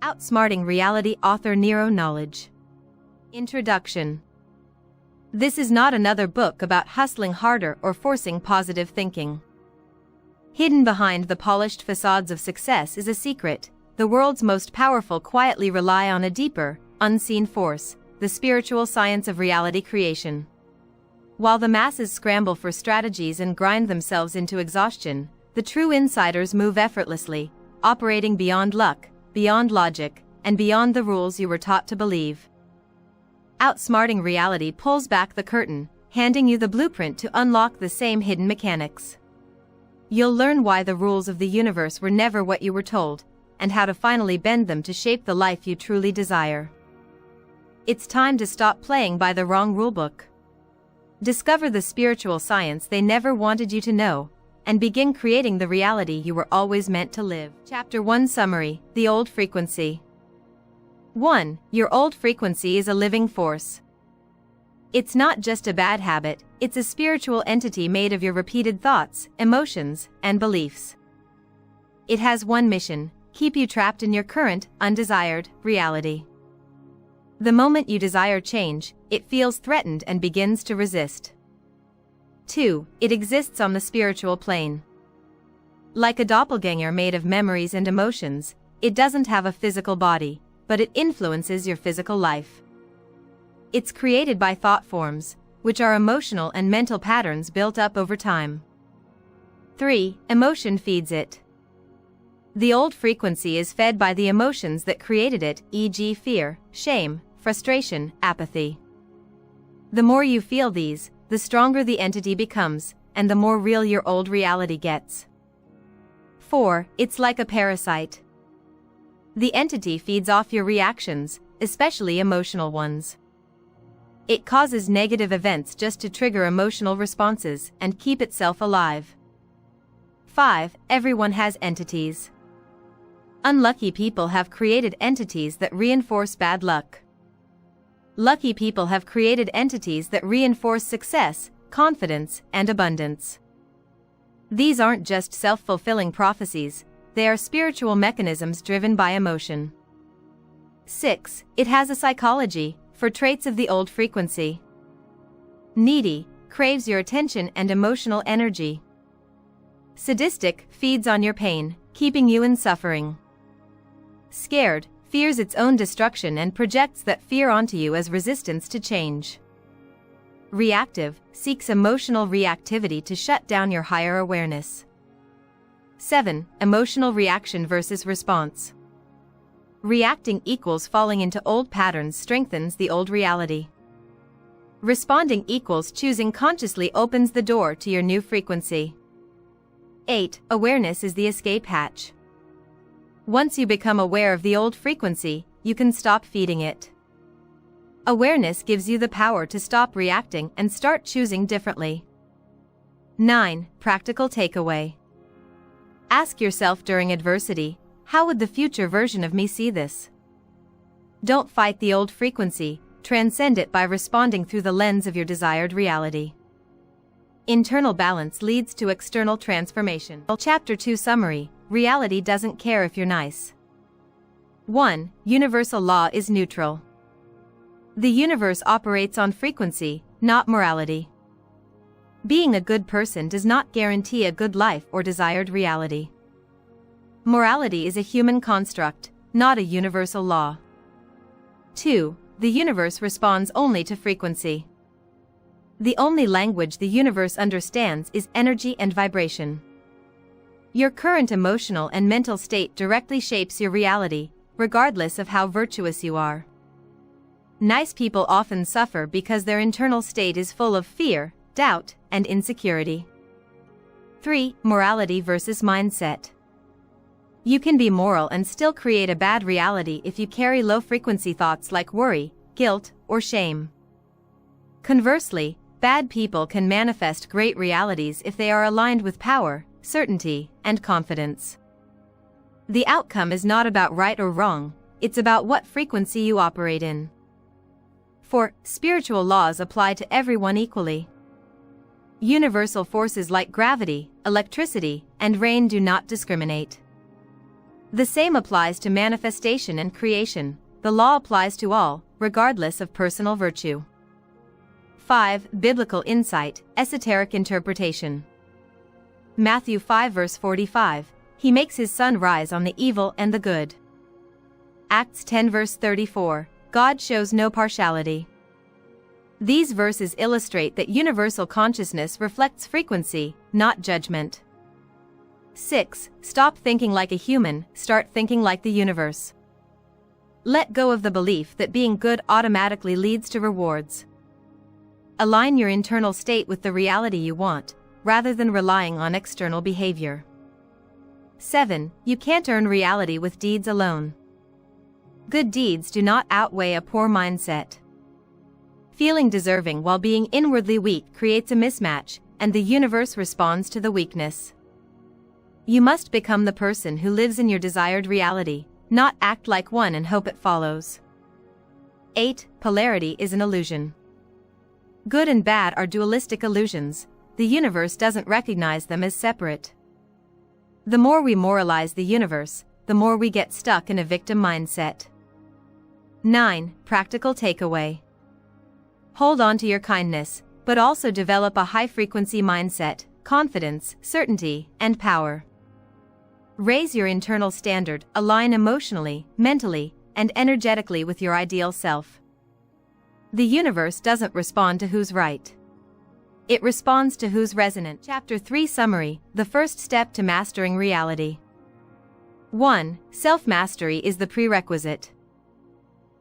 Outsmarting Reality author Nero knowledge. Introduction. This is not another book about hustling harder or forcing positive thinking. Hidden behind the polished facades of success is a secret. The world's most powerful quietly rely on a deeper, unseen force, the spiritual science of reality creation. While the masses scramble for strategies and grind themselves into exhaustion, the true insiders move effortlessly, operating beyond luck, beyond logic, and beyond the rules you were taught to believe. Outsmarting Reality pulls back the curtain, handing you the blueprint to unlock the same hidden mechanics. You'll learn why the rules of the universe were never what you were told, and how to finally bend them to shape the life you truly desire. It's time to stop playing by the wrong rulebook. Discover the spiritual science they never wanted you to know, and begin creating the reality you were always meant to live. Chapter 1 Summary: The Old Frequency. 1. Your old frequency is a living force. It's not just a bad habit, it's a spiritual entity made of your repeated thoughts, emotions, and beliefs. It has one mission: keep you trapped in your current, undesired reality. The moment you desire change, it feels threatened and begins to resist. 2. It exists on the spiritual plane. Like a doppelganger made of memories and emotions, it doesn't have a physical body, but it influences your physical life. It's created by thought forms, which are emotional and mental patterns built up over time. 3. Emotion feeds it. The old frequency is fed by the emotions that created it, e.g., fear, shame, frustration, apathy. The more you feel these, the stronger the entity becomes, and the more real your old reality gets. 4. It's like a parasite. The entity feeds off your reactions, especially emotional ones. It causes negative events just to trigger emotional responses and keep itself alive. 5. Everyone has entities. Unlucky people have created entities that reinforce bad luck. Lucky people have created entities that reinforce success, confidence, and abundance. These aren't just self-fulfilling prophecies, they are spiritual mechanisms driven by emotion. 6. It has a psychology, for traits of the old frequency. Needy, craves your attention and emotional energy. Sadistic, feeds on your pain, keeping you in suffering. Scared, fears its own destruction and projects that fear onto you as resistance to change. Reactive, seeks emotional reactivity to shut down your higher awareness. 7. Emotional reaction versus response. Reacting equals falling into old patterns strengthens the old reality. Responding equals choosing consciously opens the door to your new frequency. 8. Awareness is the escape hatch. Once you become aware of the old frequency, you can stop feeding it. Awareness gives you the power to stop reacting and start choosing differently. 9. Practical takeaway. Ask yourself during adversity, how would the future version of me see this? Don't fight the old frequency, transcend it by responding through the lens of your desired reality. Internal balance leads to external transformation. Chapter 2 Summary: Reality doesn't care if you're nice. 1. Universal law is neutral. The universe operates on frequency, not morality. Being a good person does not guarantee a good life or desired reality. Morality is a human construct, not a universal law. 2. The universe responds only to frequency. The only language the universe understands is energy and vibration. Your current emotional and mental state directly shapes your reality, regardless of how virtuous you are. Nice people often suffer because their internal state is full of fear, doubt, and insecurity. 3. Morality versus mindset. You can be moral and still create a bad reality if you carry low-frequency thoughts like worry, guilt, or shame. Conversely, bad people can manifest great realities if they are aligned with power, certainty, and confidence. The outcome is not about right or wrong, it's about what frequency you operate in. 4. Spiritual laws apply to everyone equally. Universal forces like gravity, electricity, and rain do not discriminate. The same applies to manifestation and creation. The law applies to all, regardless of personal virtue. 5. Biblical insight, esoteric interpretation. Matthew 5 verse 45, He makes His sun rise on the evil and the good. Acts 10 verse 34, God shows no partiality. These verses illustrate that universal consciousness reflects frequency, not judgment. 6. Stop thinking like a human, start thinking like the universe. Let go of the belief that being good automatically leads to rewards. Align your internal state with the reality you want, rather than relying on external behavior. 7. You can't earn reality with deeds alone. Good deeds do not outweigh a poor mindset. Feeling deserving while being inwardly weak creates a mismatch, and the universe responds to the weakness. You must become the person who lives in your desired reality, not act like one and hope it follows. 8. Polarity is an illusion. Good and bad are dualistic illusions. The universe doesn't recognize them as separate. The more we moralize the universe, the more we get stuck in a victim mindset. 9. Practical takeaway. Hold on to your kindness, but also develop a high-frequency mindset, confidence, certainty, and power. Raise your internal standard, align emotionally, mentally, and energetically with your ideal self. The universe doesn't respond to who's right. It responds to who's resonant. Chapter 3 Summary, the first step to mastering reality. 1. Self-mastery is the prerequisite.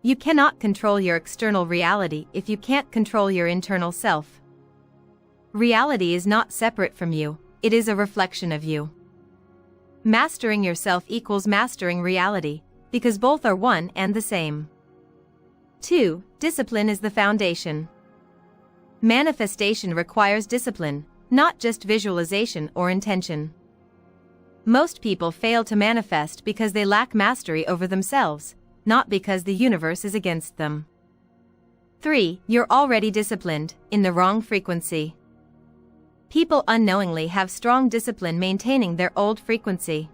You cannot control your external reality if you can't control your internal self. Reality is not separate from you, it is a reflection of you. Mastering yourself equals mastering reality, because both are one and the same. 2. Discipline is the foundation. Manifestation requires discipline, not just visualization or intention. Most people fail to manifest because they lack mastery over themselves, not because the universe is against them. 3. You're already disciplined, in the wrong frequency. People unknowingly have strong discipline maintaining their old frequency.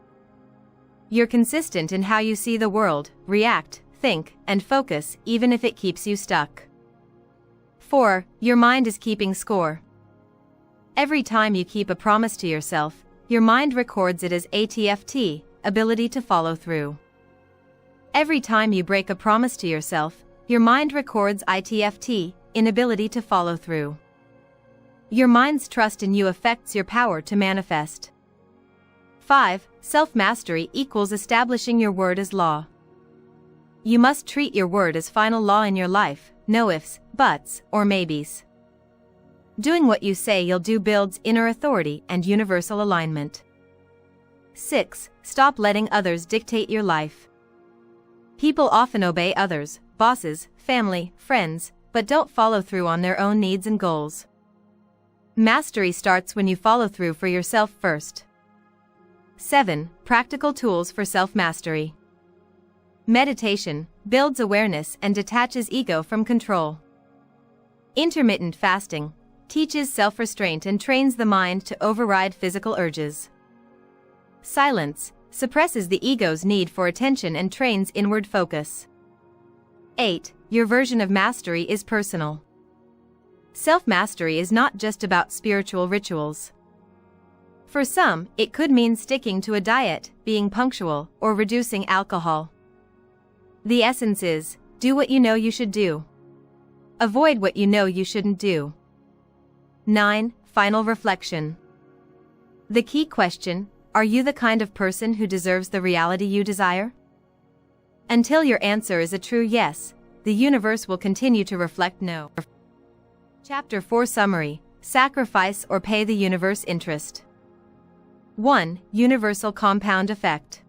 You're consistent in how you see the world, react, think, and focus, even if it keeps you stuck. 4. Your mind is keeping score. Every time you keep a promise to yourself, your mind records it as ATFT, ability to follow through. Every time you break a promise to yourself, your mind records ITFT, inability to follow through. Your mind's trust in you affects your power to manifest. 5. Self-mastery equals establishing your word as law. You must treat your word as final law in your life, no ifs, buts, or maybes. Doing what you say you'll do builds inner authority and universal alignment. 6. Stop letting others dictate your life. People often obey others, bosses, family, friends, but don't follow through on their own needs and goals. Mastery starts when you follow through for yourself first. 7. Practical tools for self-mastery. Meditation builds awareness and detaches ego from control. Intermittent fasting teaches self-restraint and trains the mind to override physical urges. Silence suppresses the ego's need for attention and trains inward focus. 8. Your version of mastery is personal. Self-mastery is not just about spiritual rituals. For some, it could mean sticking to a diet, being punctual, or reducing alcohol. The essence is, do what you know you should do. Avoid what you know you shouldn't do. 9. Final reflection. The key question, are you the kind of person who deserves the reality you desire? Until your answer is a true yes, the universe will continue to reflect no. Chapter 4 Summary, Sacrifice or Pay the Universe Interest. 1. Universal Compound Effect.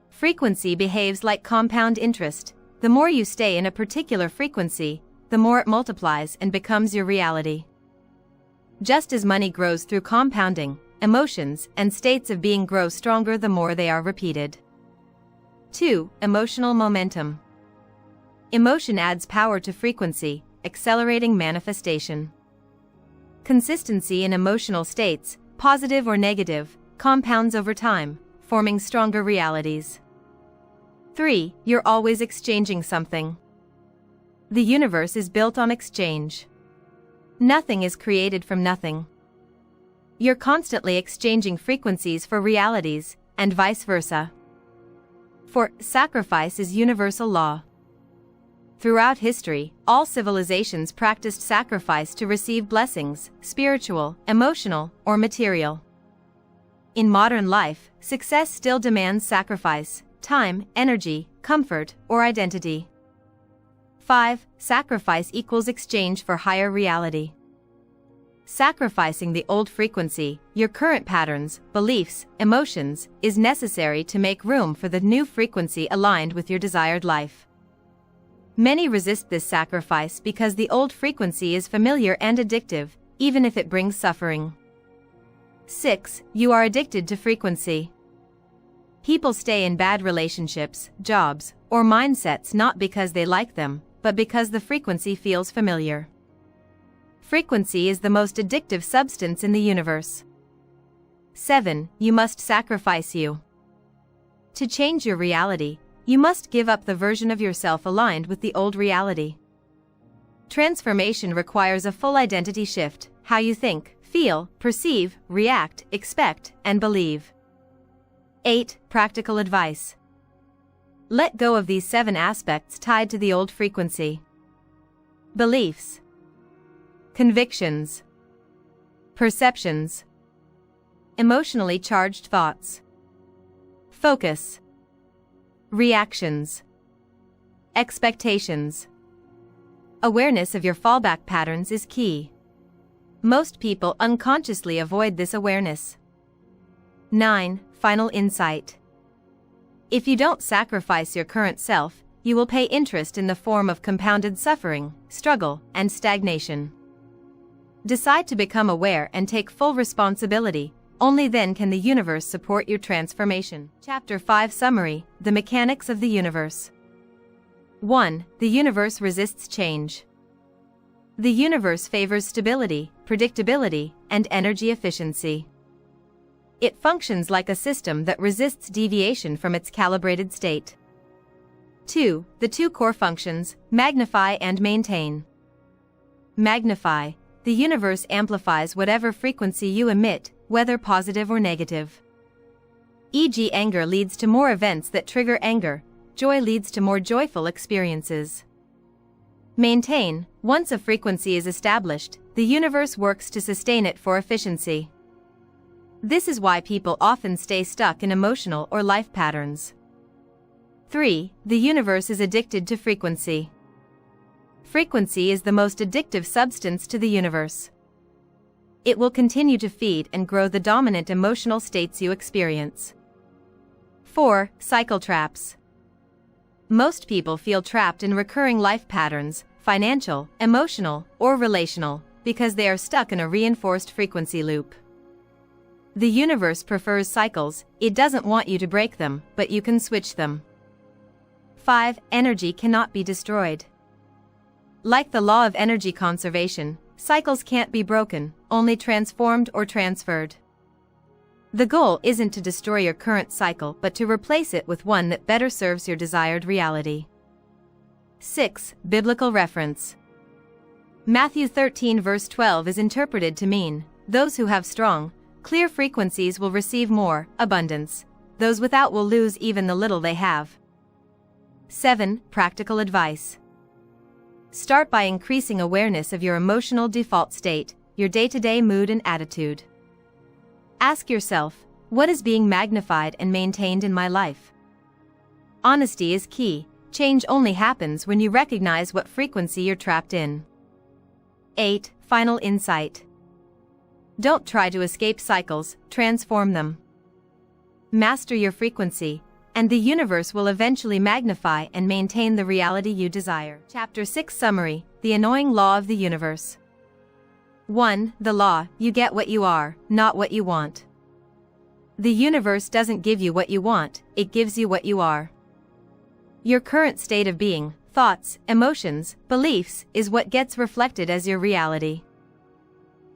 Frequency behaves like compound interest. The more you stay in a particular frequency, the more it multiplies and becomes your reality. Just as money grows through compounding, emotions and states of being grow stronger the more they are repeated. 2. Emotional momentum. Emotion adds power to frequency, accelerating manifestation. Consistency in emotional states, positive or negative, compounds over time, forming stronger realities. 3. You're always exchanging something. The universe is built on exchange. Nothing is created from nothing. You're constantly exchanging frequencies for realities, and vice versa. 4. Sacrifice is universal law. Throughout history, all civilizations practiced sacrifice to receive blessings, spiritual, emotional, or material. In modern life, success still demands sacrifice, time, energy, comfort, or identity. 5. Sacrifice equals exchange for higher reality. Sacrificing the old frequency, your current patterns, beliefs, emotions, is necessary to make room for the new frequency aligned with your desired life. Many resist this sacrifice because the old frequency is familiar and addictive, even if it brings suffering. 6. You are addicted to frequency. People stay in bad relationships, jobs, or mindsets not because they like them, but because the frequency feels familiar. Frequency is the most addictive substance in the universe. 7. You must sacrifice you. To change your reality, you must give up the version of yourself aligned with the old reality. Transformation requires a full identity shift: how you think, feel, perceive, react, expect, and believe. 8. Practical advice. Let go of these 7 aspects tied to the old frequency. Beliefs, convictions, perceptions, emotionally charged thoughts, focus, reactions, expectations. Awareness of your fallback patterns is key. Most people unconsciously avoid this awareness. 9. Final insight. If you don't sacrifice your current self, you will pay interest in the form of compounded suffering, struggle, and stagnation. Decide to become aware and take full responsibility. Only then can the universe support your transformation. Chapter 5 Summary: The Mechanics of the Universe. 1. The universe resists change. The universe favors stability, predictability, and energy efficiency. It functions like a system that resists deviation from its calibrated state. 2. The 2 core functions: magnify and maintain. Magnify. The universe amplifies whatever frequency you emit, whether positive or negative. E.g., anger leads to more events that trigger anger, joy leads to more joyful experiences. Maintain. Once a frequency is established, the universe works to sustain it for efficiency. This is why people often stay stuck in emotional or life patterns. 3. The universe is addicted to frequency. Frequency is the most addictive substance to the universe. It will continue to feed and grow the dominant emotional states you experience. 4. Cycle traps. Most people feel trapped in recurring life patterns, financial, emotional, or relational, because they are stuck in a reinforced frequency loop. The universe prefers cycles. It doesn't want you to break them, but you can switch them. 5. Energy cannot be destroyed. Like the law of energy conservation, cycles can't be broken, only transformed or transferred. The goal isn't to destroy your current cycle but to replace it with one that better serves your desired reality. 6. Biblical reference. Matthew 13 verse 12 is interpreted to mean, those who have strong, clear frequencies will receive more, abundance. Those without will lose even the little they have. 7. Practical advice. Start by increasing awareness of your emotional default state, your day-to-day mood and attitude. Ask yourself, what is being magnified and maintained in my life? Honesty is key. Change only happens when you recognize what frequency you're trapped in. 8. Final insight. Don't try to escape cycles, transform them. Master your frequency, and the universe will eventually magnify and maintain the reality you desire. Chapter 6 Summary: The Annoying Law of the Universe. 1. The law: you get what you are, not what you want. The universe doesn't give you what you want, it gives you what you are. Your current state of being, thoughts, emotions, beliefs, is what gets reflected as your reality.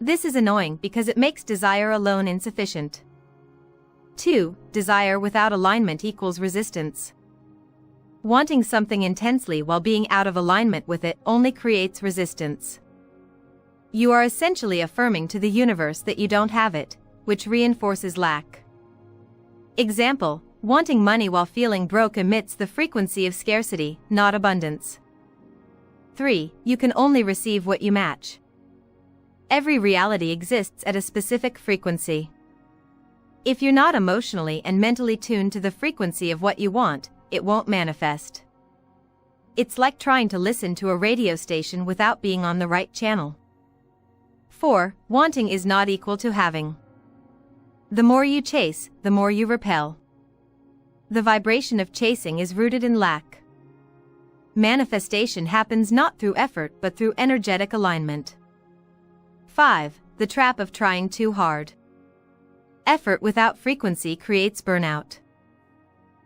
This is annoying because it makes desire alone insufficient. 2. Desire without alignment equals resistance. Wanting something intensely while being out of alignment with it only creates resistance. You are essentially affirming to the universe that you don't have it, which reinforces lack. Example: wanting money while feeling broke emits the frequency of scarcity, not abundance. 3. You can only receive what you match. Every reality exists at a specific frequency. If you're not emotionally and mentally tuned to the frequency of what you want, it won't manifest. It's like trying to listen to a radio station without being on the right channel. 4. Wanting is not equal to having. The more you chase, the more you repel. The vibration of chasing is rooted in lack. Manifestation happens not through effort but through energetic alignment. 5. The trap of trying too hard. Effort without frequency creates burnout.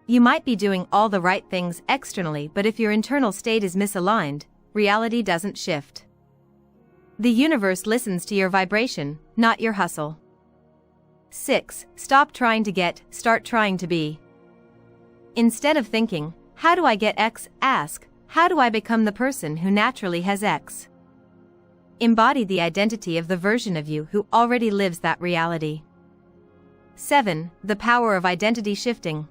You might be doing all the right things externally, but if your internal state is misaligned, reality doesn't shift. The universe listens to your vibration, not your hustle. 6. Stop trying to get, start trying to be. Instead of thinking, how do I get X, ask, how do I become the person who naturally has X? Embody the identity of the version of you who already lives that reality. 7. The power of identity shifting.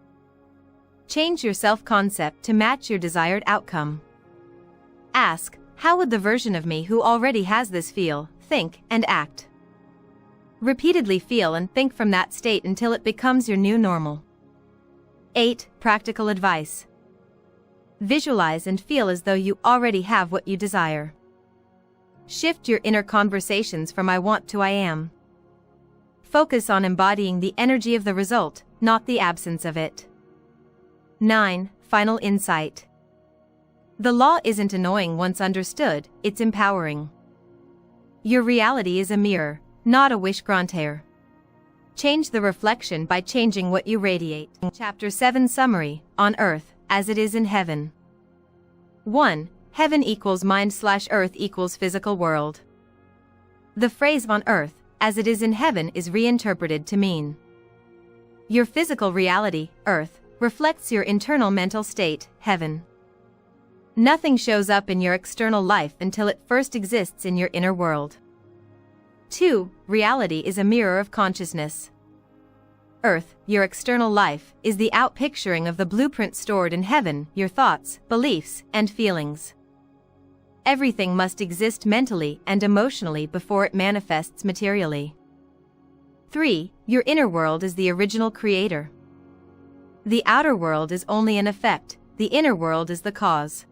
Change your self-concept to match your desired outcome. Ask, how would the version of me who already has this feel, think, and act? Repeatedly feel and think from that state until it becomes your new normal. 8. Practical advice. Visualize and feel as though you already have what you desire. Shift your inner conversations from I want to I am. Focus on embodying the energy of the result, not the absence of it. 9. Final insight. The law isn't annoying once understood, it's empowering. Your reality is a mirror, not a wish granteur. Change the reflection by changing what you radiate. Chapter 7 Summary, On Earth, as it is in Heaven. 1. Heaven equals mind/earth equals physical world. The phrase on earth, as it is in heaven is reinterpreted to mean your physical reality, earth, reflects your internal mental state, heaven. Nothing shows up in your external life until it first exists in your inner world. 2. Reality is a mirror of consciousness. Earth, your external life, is the outpicturing of the blueprint stored in heaven, your thoughts, beliefs, and feelings. Everything must exist mentally and emotionally before it manifests materially. 3. Your inner world is the original creator. The outer world is only an effect, the inner world is the cause.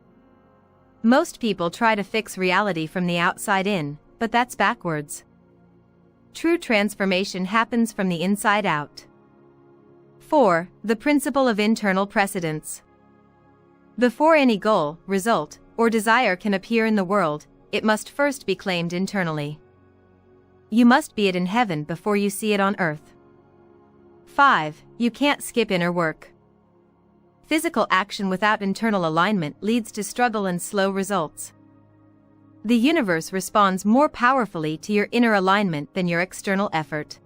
Most people try to fix reality from the outside in, but that's backwards. True transformation happens from the inside out. 4. The principle of internal precedence. Before any goal, result, or desire can appear in the world, it must first be claimed internally. You must be it in heaven before you see it on earth. 5. You can't skip inner work. Physical action without internal alignment leads to struggle and slow results. The universe responds more powerfully to your inner alignment than your external effort.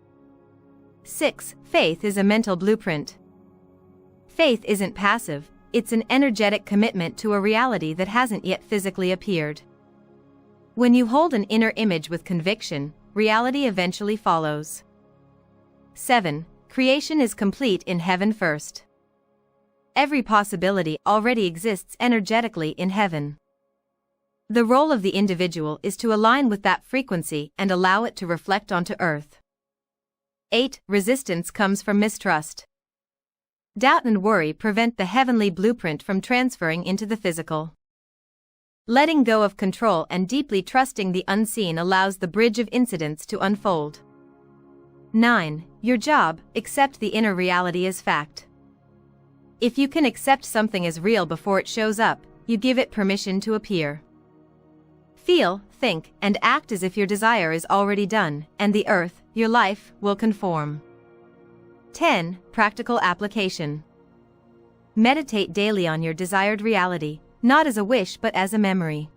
6. Faith is a mental blueprint. Faith isn't passive, it's an energetic commitment to a reality that hasn't yet physically appeared. When you hold an inner image with conviction, reality eventually follows. 7. Creation is complete in heaven first. Every possibility already exists energetically in heaven. The role of the individual is to align with that frequency and allow it to reflect onto earth. 8. Resistance comes from mistrust. Doubt and worry prevent the heavenly blueprint from transferring into the physical. Letting go of control and deeply trusting the unseen allows the bridge of incidents to unfold. 9. Your job, accept the inner reality as fact. If you can accept something as real before it shows up, you give it permission to appear. Feel, think, and act as if your desire is already done, and the earth, your life, will conform. 10. Practical application. Meditate daily on your desired reality, not as a wish but as a memory.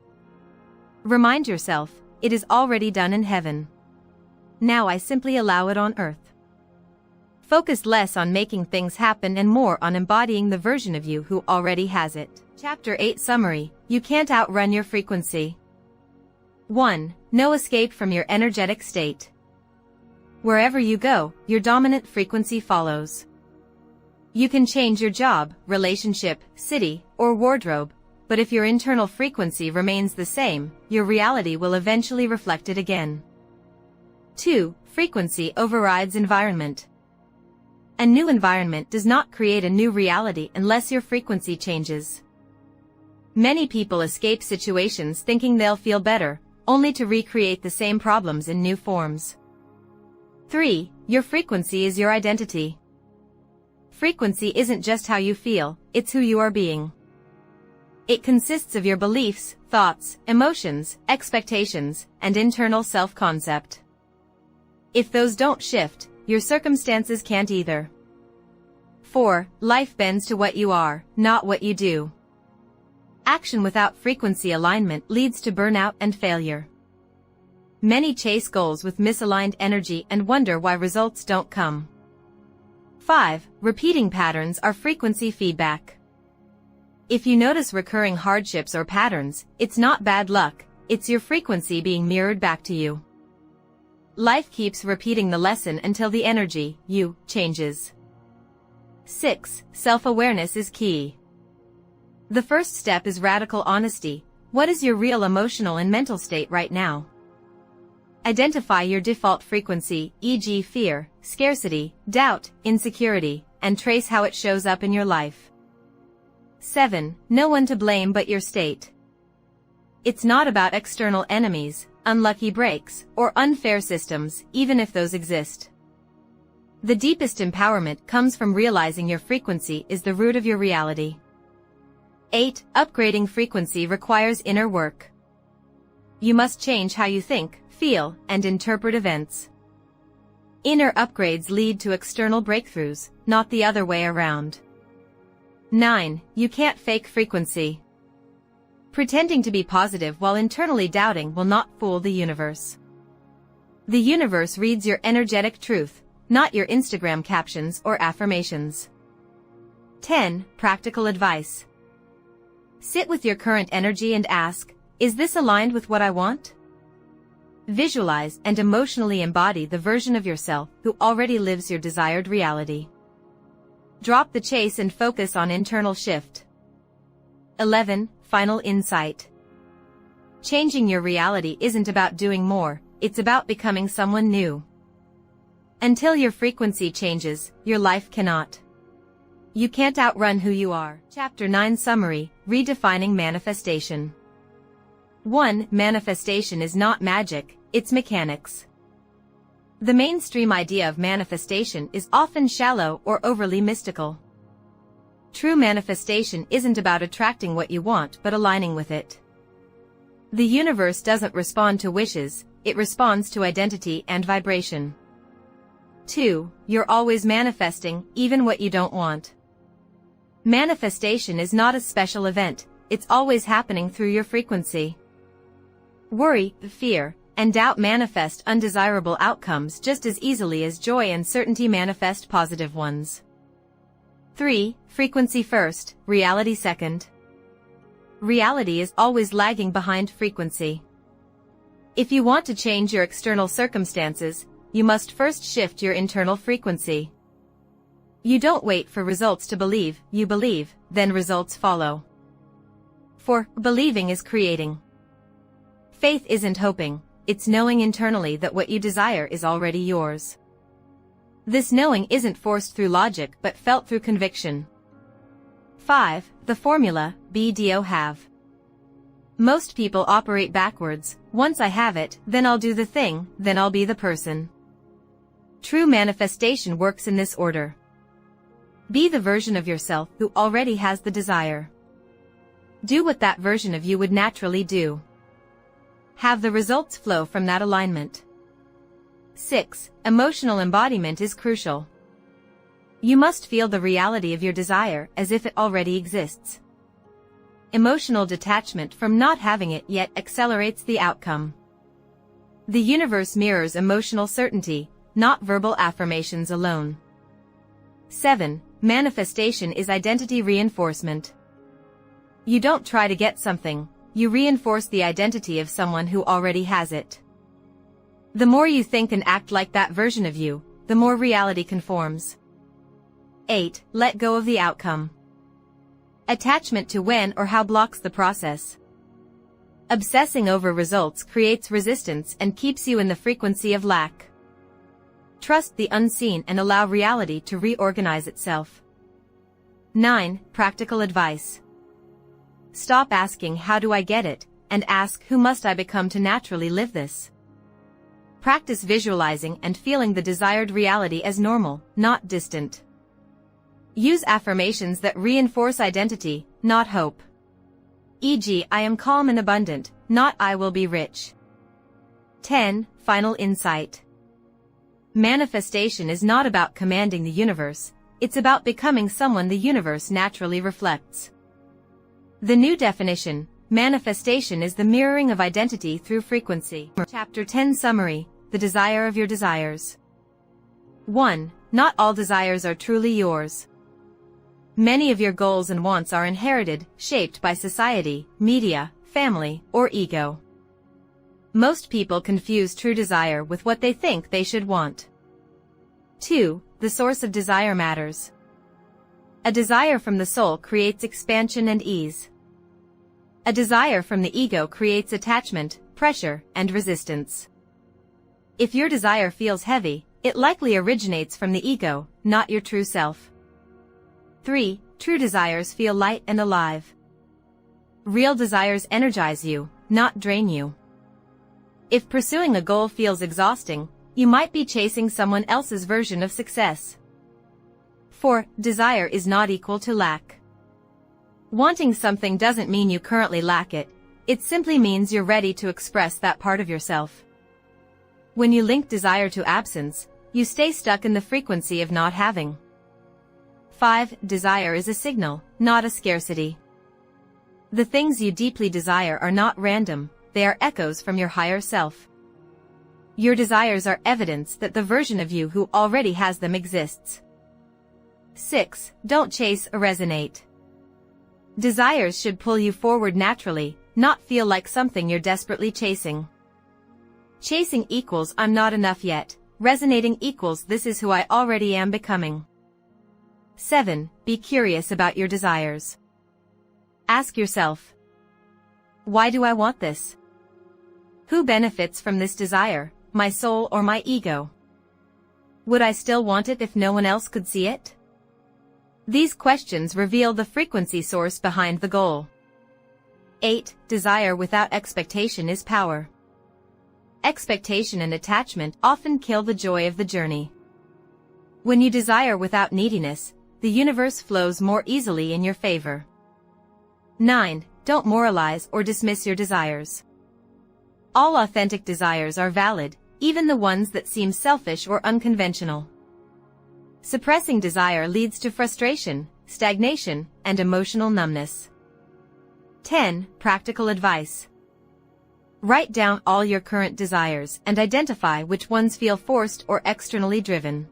Remind yourself, it is already done in heaven. Now I simply allow it on earth. Focus less on making things happen and more on embodying the version of you who already has it. Chapter 8 Summary. You can't outrun your frequency. 1. No escape from your energetic state. Wherever you go, your dominant frequency follows. You can change your job, relationship, city, or wardrobe, but if your internal frequency remains the same, your reality will eventually reflect it again. 2. Frequency overrides environment. A new environment does not create a new reality unless your frequency changes. Many people escape situations thinking they'll feel better, only to recreate the same problems in new forms. 3. Your frequency is your identity. Frequency isn't just how you feel, it's who you are being. It consists of your beliefs, thoughts, emotions, expectations, and internal self-concept. If those don't shift, your circumstances can't either. 4. Life bends to what you are, not what you do. Action without frequency alignment leads to burnout and failure. Many chase goals with misaligned energy and wonder why results don't come. 5. Repeating patterns are frequency feedback. If you notice recurring hardships or patterns, it's not bad luck, it's your frequency being mirrored back to you. Life keeps repeating the lesson until the energy, you, changes. 6. Self-awareness is key. The first step is radical honesty. What is your real emotional and mental state right now? Identify your default frequency, e.g. fear, scarcity, doubt, insecurity, and trace how it shows up in your life. 7. No one to blame but your state. It's not about external enemies, unlucky breaks, or unfair systems, even if those exist. The deepest empowerment comes from realizing your frequency is the root of your reality. 8. Upgrading frequency requires inner work. You must change how you think, feel, and interpret events. Inner upgrades lead to external breakthroughs, not the other way around. 9. You can't fake frequency. Pretending to be positive while internally doubting will not fool the universe. The universe reads your energetic truth, not your Instagram captions or affirmations. 10. Practical advice. Sit with your current energy and ask, is this aligned with what I want? Visualize and emotionally embody the version of yourself who already lives your desired reality. Drop the chase and focus on internal shift. 11. Final insight. Changing your reality isn't about doing more, it's about becoming someone new. Until your frequency changes, your life cannot. You can't outrun who you are. Chapter 9 Summary. Redefining manifestation. 1. Manifestation is not magic, it's mechanics. The mainstream idea of manifestation is often shallow or overly mystical. True manifestation isn't about attracting what you want but aligning with it. The universe doesn't respond to wishes, it responds to identity and vibration. 2. You're always manifesting, even what you don't want. Manifestation is not a special event, it's always happening through your frequency. Worry, fear, and doubt manifest undesirable outcomes just as easily as joy and certainty manifest positive ones. 3. Frequency first, reality second. Reality is always lagging behind frequency. If you want to change your external circumstances, you must first shift your internal frequency. You don't wait for results to believe, you believe, then results follow. 4. Believing is creating. Faith isn't hoping, it's knowing internally that what you desire is already yours. This knowing isn't forced through logic but felt through conviction. 5. The formula, be do have. Most people operate backwards, once I have it, then I'll do the thing, then I'll be the person. True manifestation works in this order. Be the version of yourself who already has the desire. Do what that version of you would naturally do. Have the results flow from that alignment. 6. Emotional embodiment is crucial. You must feel the reality of your desire as if it already exists. Emotional detachment from not having it yet accelerates the outcome. The universe mirrors emotional certainty, not verbal affirmations alone. 7. Manifestation is identity reinforcement. You don't try to get something, you reinforce the identity of someone who already has it. The more you think and act like that version of you, the more reality conforms. 8. Let go of the outcome. Attachment to when or how blocks the process. Obsessing over results creates resistance and keeps you in the frequency of lack. Trust the unseen and allow reality to reorganize itself. 9. Practical advice. Stop asking how do I get it, and ask who must I become to naturally live this. Practice visualizing and feeling the desired reality as normal, not distant. Use affirmations that reinforce identity, not hope. E.g., I am calm and abundant, not I will be rich. 10. Final insight. Manifestation is not about commanding the universe, it's about becoming someone the universe naturally reflects. The new definition, manifestation is the mirroring of identity through frequency. Chapter 10 Summary, the desire of your desires. 1. Not all desires are truly yours. Many of your goals and wants are inherited, shaped by society, media, family, or ego. Most people confuse true desire with what they think they should want. 2. The source of desire matters. A desire from the soul creates expansion and ease. A desire from the ego creates attachment, pressure, and resistance. If your desire feels heavy, it likely originates from the ego, not your true self. 3. True desires feel light and alive. Real desires energize you, not drain you. If pursuing a goal feels exhausting, you might be chasing someone else's version of success. 4. Desire is not equal to lack. Wanting something doesn't mean you currently lack it, it simply means you're ready to express that part of yourself. When you link desire to absence, you stay stuck in the frequency of not having. 5. Desire is a signal, not a scarcity. The things you deeply desire are not random, they are echoes from your higher self. Your desires are evidence that the version of you who already has them exists. 6. Don't chase or resonate. Desires should pull you forward naturally, not feel like something you're desperately chasing. Chasing equals I'm not enough yet, resonating equals this is who I already am becoming. 7. Be curious about your desires. Ask yourself, why do I want this? Who benefits from this desire, my soul or my ego? Would I still want it if no one else could see it? These questions reveal the frequency source behind the goal. 8. Desire without expectation is power. Expectation and attachment often kill the joy of the journey. When you desire without neediness, the universe flows more easily in your favor. 9. Don't moralize or dismiss your desires. All authentic desires are valid, even the ones that seem selfish or unconventional. Suppressing desire leads to frustration, stagnation, and emotional numbness. 10. Practical advice. Write down all your current desires and identify which ones feel forced or externally driven.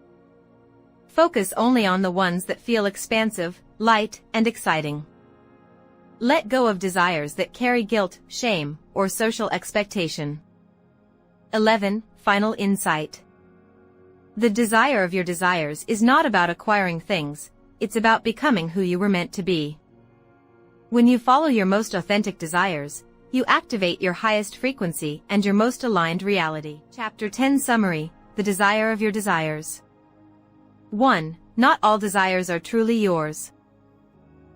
Focus only on the ones that feel expansive, light, and exciting. Let go of desires that carry guilt, shame, or social expectation. 11. Final insight. The desire of your desires is not about acquiring things, it's about becoming who you were meant to be. When you follow your most authentic desires, you activate your highest frequency and your most aligned reality. Chapter 10 Summary, the desire of your desires. 1. Not all desires are truly yours.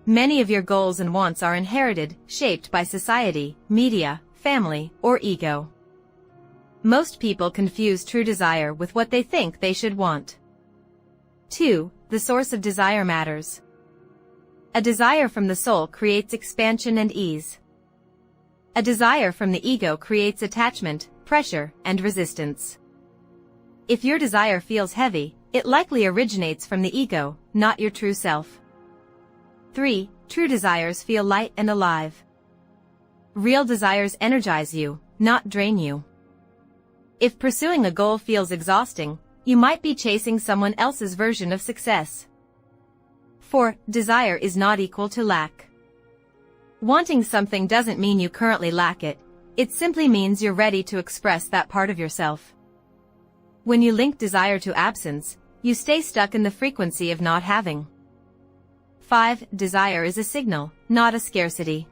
Many of your goals and wants are inherited, shaped by society, media, family, or ego. Most people confuse true desire with what they think they should want. 2. The source of desire matters. A desire from the soul creates expansion and ease. A desire from the ego creates attachment, pressure, and resistance. If your desire feels heavy, it likely originates from the ego, not your true self. 3. True desires feel light and alive. Real desires energize you, not drain you. If pursuing a goal feels exhausting, you might be chasing someone else's version of success. 4. Desire is not equal to lack. Wanting something doesn't mean you currently lack it, it simply means you're ready to express that part of yourself. When you link desire to absence, you stay stuck in the frequency of not having. 5. Desire is a signal, not a scarcity.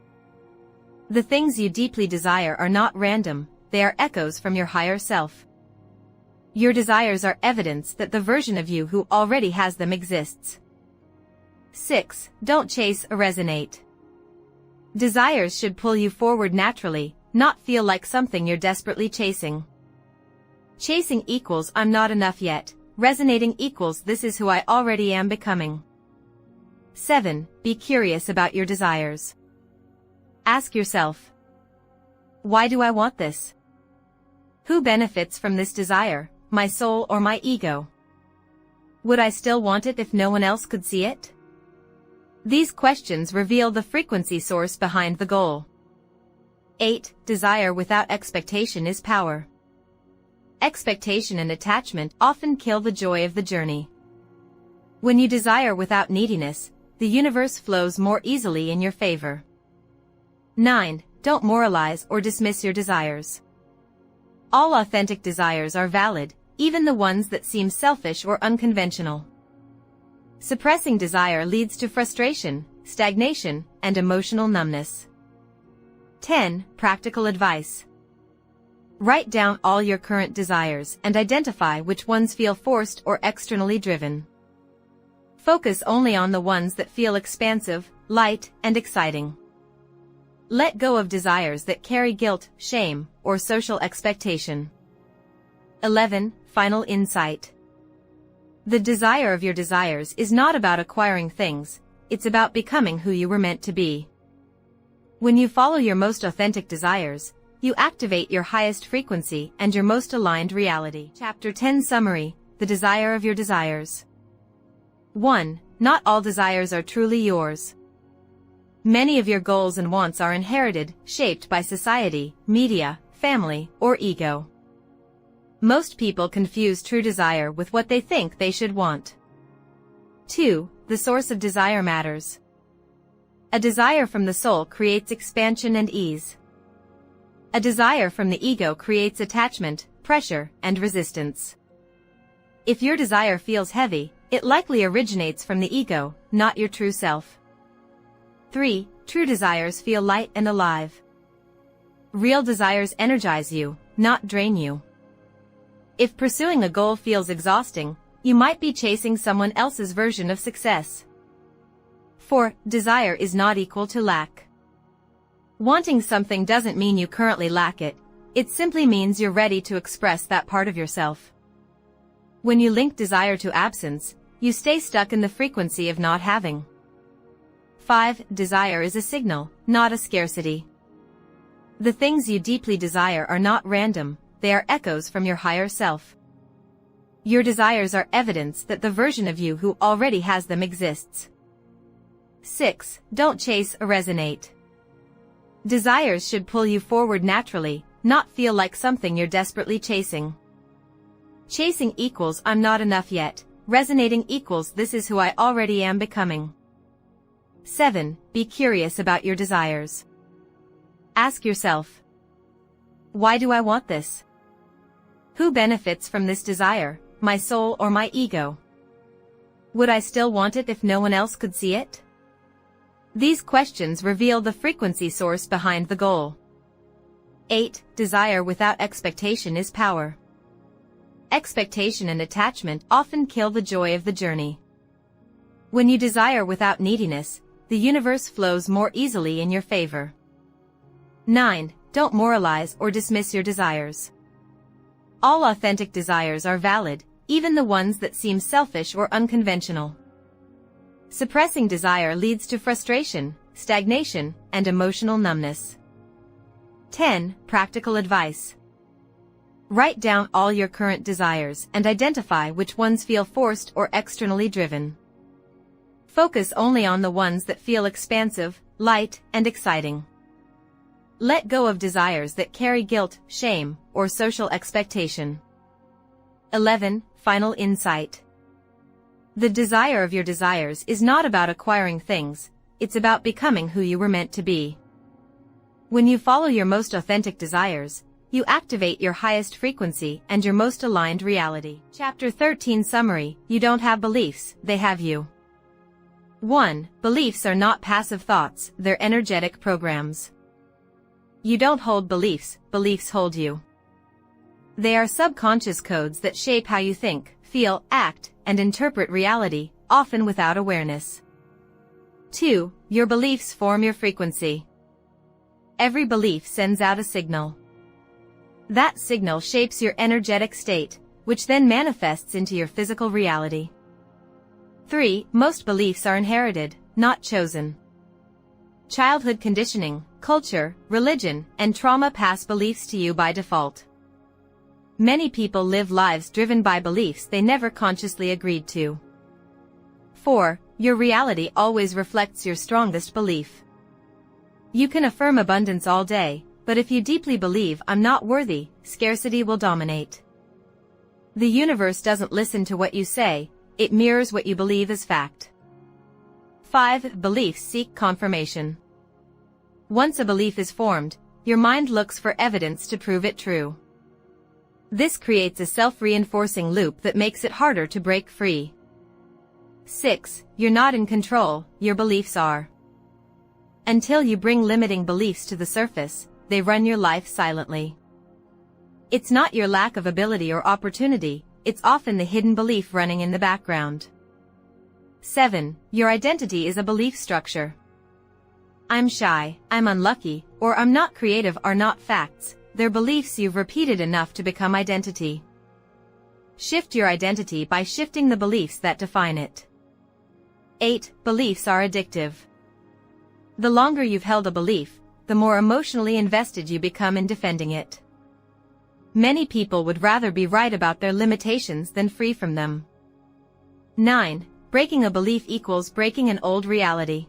The things you deeply desire are not random, they are echoes from your higher self. Your desires are evidence that the version of you who already has them exists. 6. Don't chase or resonate. Desires should pull you forward naturally, not feel like something you're desperately chasing. Chasing equals I'm not enough yet, resonating equals this is who I already am becoming. 7. Be curious about your desires. Ask yourself, why do I want this? Who benefits from this desire, my soul or my ego? Would I still want it if no one else could see it? These questions reveal the frequency source behind the goal. 8. Desire without expectation is power. Expectation and attachment often kill the joy of the journey. When you desire without neediness, the universe flows more easily in your favor. 9. Don't moralize or dismiss your desires. All authentic desires are valid, even the ones that seem selfish or unconventional. Suppressing desire leads to frustration, stagnation, and emotional numbness. 10. Practical advice. Write down all your current desires and identify which ones feel forced or externally driven. Focus only on the ones that feel expansive, light, and exciting. Let go of desires that carry guilt, shame, or social expectation. 11. Final insight. The desire of your desires is not about acquiring things, it's about becoming who you were meant to be. When you follow your most authentic desires, you activate your highest frequency and your most aligned reality. Chapter 10 Summary: The Desire of Your Desires. 1. Not all desires are truly yours. Many of your goals and wants are inherited, shaped by society, media, family, or ego. Most people confuse true desire with what they think they should want. 2. The source of desire matters. A desire from the soul creates expansion and ease. A desire from the ego creates attachment, pressure, and resistance. If your desire feels heavy, it likely originates from the ego, not your true self. 3. True desires feel light and alive. Real desires energize you, not drain you. If pursuing a goal feels exhausting, you might be chasing someone else's version of success. 4. Desire is not equal to lack. Wanting something doesn't mean you currently lack it, it simply means you're ready to express that part of yourself. When you link desire to absence, you stay stuck in the frequency of not having. 5. Desire is a signal, not a scarcity. The things you deeply desire are not random, they are echoes from your higher self. Your desires are evidence that the version of you who already has them exists. 6. Don't chase or resonate. Desires should pull you forward naturally, not feel like something you're desperately chasing. Chasing equals I'm not enough yet, resonating equals this is who I already am becoming. 7. Be curious about your desires. Ask yourself, why do I want this? Who benefits from this desire, my soul or my ego? Would I still want it if no one else could see it? These questions reveal the frequency source behind the goal. 8. Desire without expectation is power. Expectation and attachment often kill the joy of the journey. When you desire without neediness, the universe flows more easily in your favor. 9. Don't moralize or dismiss your desires. All authentic desires are valid, even the ones that seem selfish or unconventional. Suppressing desire leads to frustration, stagnation, and emotional numbness. 10. Practical advice. Write down all your current desires and identify which ones feel forced or externally driven. Focus only on the ones that feel expansive, light, and exciting. Let go of desires that carry guilt, shame, or social expectation. 11. Final insight. The desire of your desires is not about acquiring things, it's about becoming who you were meant to be. When you follow your most authentic desires, you activate your highest frequency and your most aligned reality. Chapter 13 Summary: You don't have beliefs, they have you. 1. Beliefs are not passive thoughts, they're energetic programs. You don't hold beliefs, beliefs hold you. They are subconscious codes that shape how you think, feel, act, and interpret reality, often without awareness. 2. Your beliefs form your frequency. Every belief sends out a signal. That signal shapes your energetic state, which then manifests into your physical reality. 3. Most beliefs are inherited, not chosen. Childhood conditioning, culture, religion, and trauma pass beliefs to you by default. Many people live lives driven by beliefs they never consciously agreed to. 4. Your reality always reflects your strongest belief. You can affirm abundance all day, but if you deeply believe "I'm not worthy," scarcity will dominate. The universe doesn't listen to what you say, it mirrors what you believe as fact. 5. Beliefs seek confirmation. Once a belief is formed, your mind looks for evidence to prove it true. This creates a self-reinforcing loop that makes it harder to break free. 6. You're not in control, your beliefs are. Until you bring limiting beliefs to the surface, they run your life silently. It's not your lack of ability or opportunity, it's often the hidden belief running in the background. 7. Your identity is a belief structure. I'm shy, I'm unlucky, or I'm not creative are not facts, they're beliefs you've repeated enough to become identity. Shift your identity by shifting the beliefs that define it. 8. Beliefs are addictive. The longer you've held a belief, the more emotionally invested you become in defending it. Many people would rather be right about their limitations than free from them. 9. Breaking a belief equals breaking an old reality.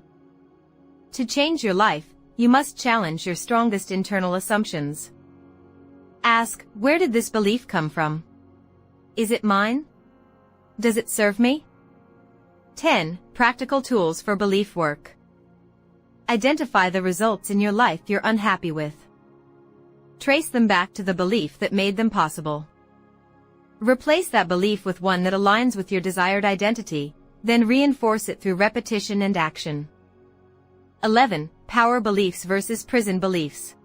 To change your life, you must challenge your strongest internal assumptions. Ask, where did this belief come from? Is it mine? Does it serve me? 10. Practical tools for belief work. Identify the results in your life you're unhappy with. Trace them back to the belief that made them possible. Replace that belief with one that aligns with your desired identity, then reinforce it through repetition and action. 11. Power beliefs versus prison beliefs.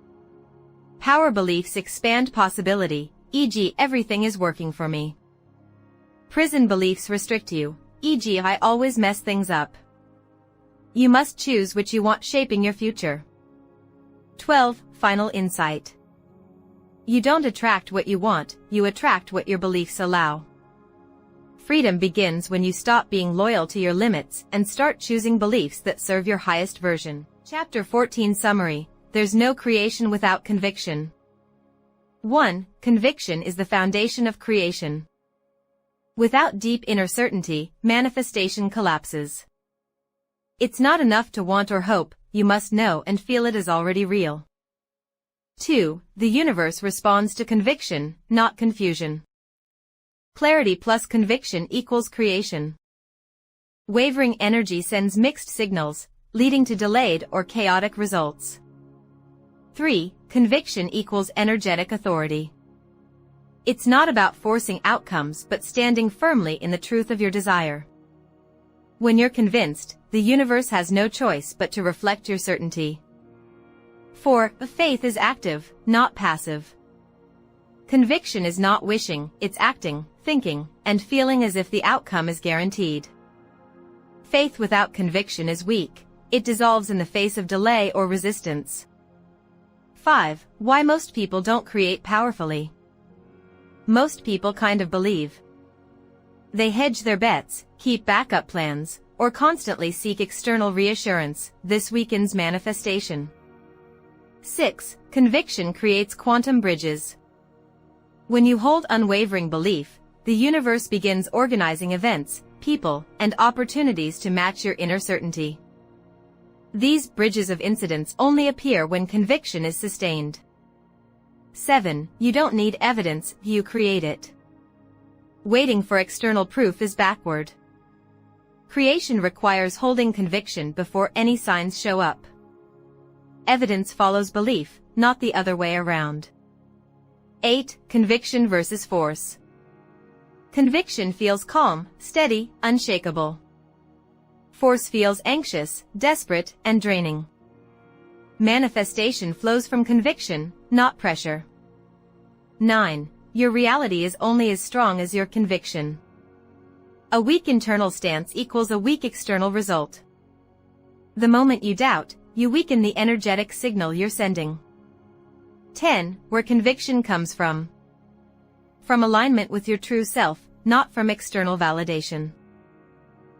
Power beliefs expand possibility, e.g., everything is working for me. Prison beliefs restrict you, e.g., I always mess things up. You must choose which you want shaping your future. 12. Final insight. You don't attract what you want, you attract what your beliefs allow. Freedom begins when you stop being loyal to your limits and start choosing beliefs that serve your highest version. Chapter 14 Summary: There's no creation without conviction. 1. Conviction is the foundation of creation. Without deep inner certainty, manifestation collapses. It's not enough to want or hope, you must know and feel it is already real. 2. The universe responds to conviction, not confusion. Clarity plus conviction equals creation. Wavering energy sends mixed signals, leading to delayed or chaotic results. 3. Conviction equals energetic authority. It's not about forcing outcomes but standing firmly in the truth of your desire. When you're convinced, the universe has no choice but to reflect your certainty. 4. Faith is active, not passive. Conviction is not wishing, it's acting, thinking, and feeling as if the outcome is guaranteed. Faith without conviction is weak, it dissolves in the face of delay or resistance. 5. Why most people don't create powerfully. Most people kind of believe. They hedge their bets, keep backup plans, or constantly seek external reassurance. This weakens manifestation. 6. Conviction creates quantum bridges. When you hold unwavering belief, the universe begins organizing events, people, and opportunities to match your inner certainty. These bridges of incidents only appear when conviction is sustained. 7. You don't need evidence, you create it. Waiting for external proof is backward. Creation requires holding conviction before any signs show up. Evidence follows belief, not the other way around. 8. Conviction versus force. Conviction feels calm, steady, unshakable. Force feels anxious, desperate, and draining. Manifestation flows from conviction, not pressure. 9. Your reality is only as strong as your conviction. A weak internal stance equals a weak external result. The moment you doubt, you weaken the energetic signal you're sending. 10. Where conviction comes from. From alignment with your true self, not from external validation.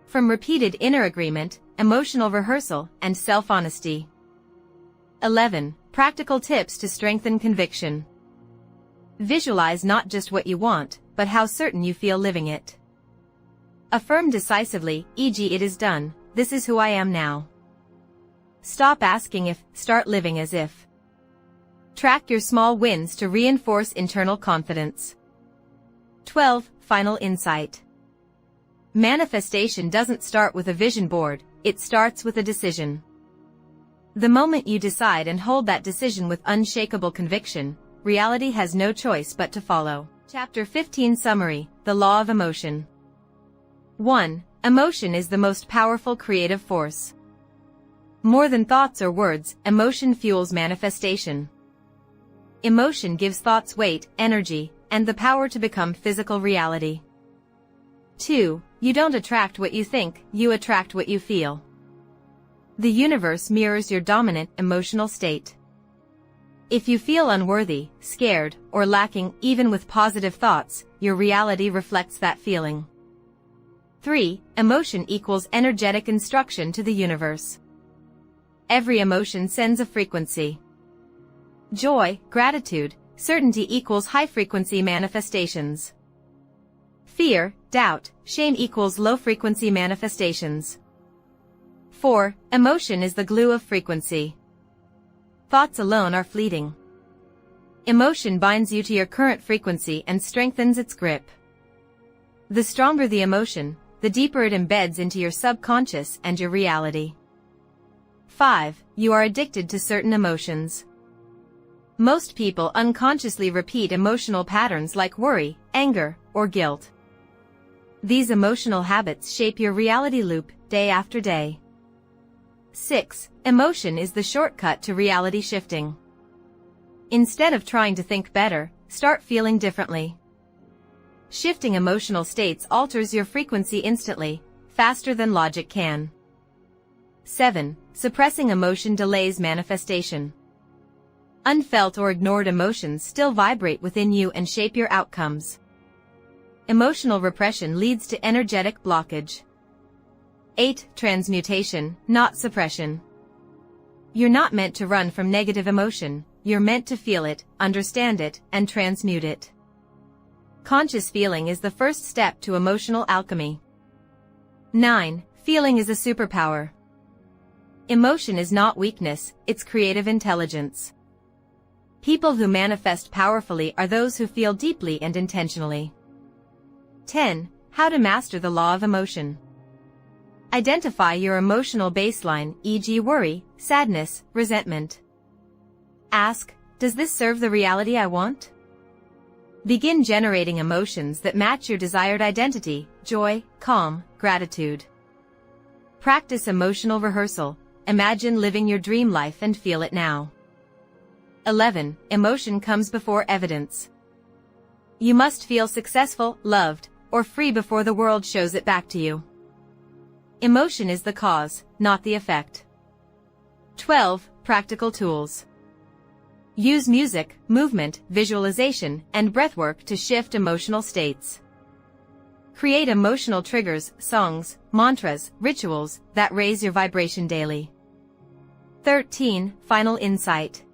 From repeated inner agreement, emotional rehearsal, and self-honesty. 11. Practical tips to strengthen conviction. Visualize not just what you want, but how certain you feel living it. Affirm decisively, e.g., it is done, this is who I am now. Stop asking if, start living as if. Track your small wins to reinforce internal confidence. 12. Final insight. Manifestation doesn't start with a vision board, it starts with a decision. The moment you decide and hold that decision with unshakable conviction, reality has no choice but to follow. Chapter 15 Summary, The Law of Emotion. 1. Emotion is the most powerful creative force. More than thoughts or words, emotion fuels manifestation. Emotion gives thoughts weight, energy, and the power to become physical reality. 2. You don't attract what you think, you attract what you feel. The universe mirrors your dominant emotional state. If you feel unworthy, scared, or lacking, even with positive thoughts, your reality reflects that feeling. 3. Emotion equals energetic instruction to the universe. Every emotion sends a frequency. Joy, gratitude, certainty equals high-frequency manifestations. Fear, doubt, shame equals low-frequency manifestations. 4. Emotion is the glue of frequency. Thoughts alone are fleeting. Emotion binds you to your current frequency and strengthens its grip. The stronger the emotion, the deeper it embeds into your subconscious and your reality. 5. You are addicted to certain emotions. Most people unconsciously repeat emotional patterns like worry, anger, or guilt. These emotional habits shape your reality loop, day after day. 6. Emotion is the shortcut to reality shifting. Instead of trying to think better, start feeling differently. Shifting emotional states alters your frequency instantly, faster than logic can. 7. Suppressing emotion delays manifestation. Unfelt or ignored emotions still vibrate within you and shape your outcomes. Emotional repression leads to energetic blockage. 8. Transmutation, not suppression. You're not meant to run from negative emotion, you're meant to feel it, understand it, and transmute it. Conscious feeling is the first step to emotional alchemy. 9. Feeling is a superpower. Emotion is not weakness, it's creative intelligence. People who manifest powerfully are those who feel deeply and intentionally. 10. How to master the law of emotion. Identify your emotional baseline, e.g., worry, sadness, resentment. Ask, does this serve the reality I want? Begin generating emotions that match your desired identity, joy, calm, gratitude. Practice emotional rehearsal. Imagine living your dream life and feel it now. 11. Emotion comes before evidence. You must feel successful, loved, or free before the world shows it back to you. Emotion is the cause, not the effect. 12. Practical tools. Use music, movement, visualization, and breathwork to shift emotional states. Create emotional triggers, songs, mantras, rituals that raise your vibration daily. 13. Final insight.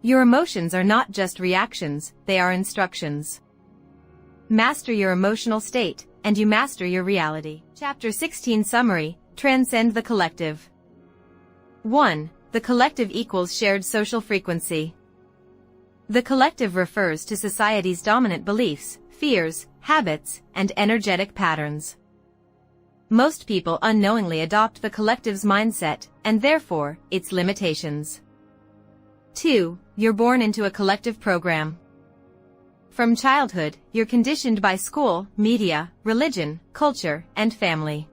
Your emotions are not just reactions, they are instructions. Master your emotional state, and you master your reality. Chapter 16 Summary, Transcend the Collective. 1. The collective equals shared social frequency. The collective refers to society's dominant beliefs, fears, habits, and energetic patterns. most people unknowingly adopt the collective's mindset, and therefore, its limitations. 2. You're born into a collective program. From childhood, you're conditioned by school, media, religion, culture, and family.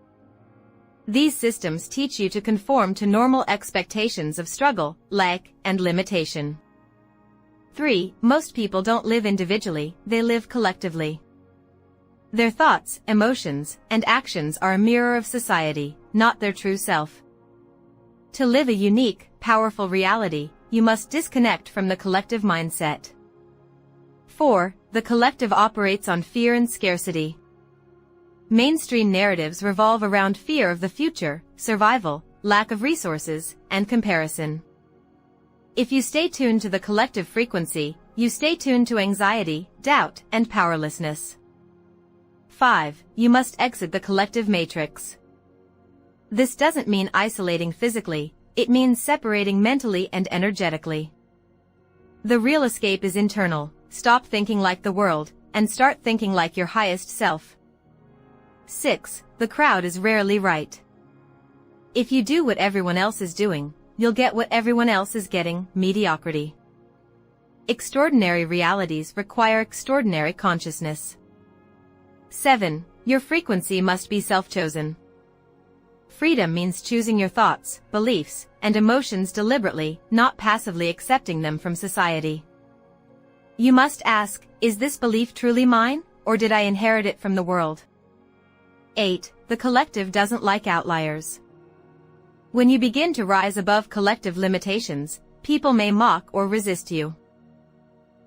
These systems teach you to conform to normal expectations of struggle, lack, and limitation. 3. Most people don't live individually, they live collectively. Their thoughts, emotions, and actions are a mirror of society, not their true self. To live a unique, powerful reality, you must disconnect from the collective mindset. 4. The collective operates on fear and scarcity. Mainstream narratives revolve around fear of the future, survival, lack of resources, and comparison. If you stay tuned to the collective frequency, you stay tuned to anxiety, doubt, and powerlessness. 5. You must exit the collective matrix. This doesn't mean isolating physically, it means separating mentally and energetically. The real escape is internal. Stop thinking like the world, and start thinking like your highest self. 6. The crowd is rarely right. If you do what everyone else is doing, you'll get what everyone else is getting, mediocrity. Extraordinary realities require extraordinary consciousness. 7. Your frequency must be self-chosen. Freedom means choosing your thoughts, beliefs, and emotions deliberately, not passively accepting them from society. You must ask, is this belief truly mine, or did I inherit it from the world? 8. The collective doesn't like outliers. When you begin to rise above collective limitations, people may mock or resist you.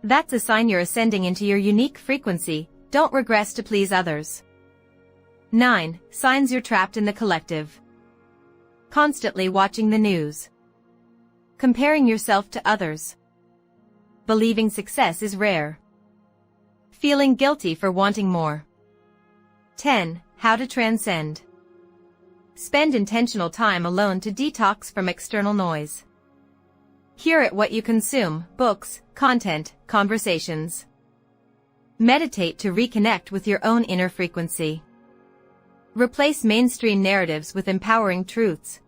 That's a sign you're ascending into your unique frequency. Don't regress to please others. 9. Signs you're trapped in the collective. Constantly watching the news. Comparing yourself to others. Believing success is rare. Feeling guilty for wanting more. 10. How to transcend. Spend intentional time alone to detox from external noise. Hear at what you consume, books, content, conversations. Meditate to reconnect with your own inner frequency. Replace mainstream narratives with empowering truths.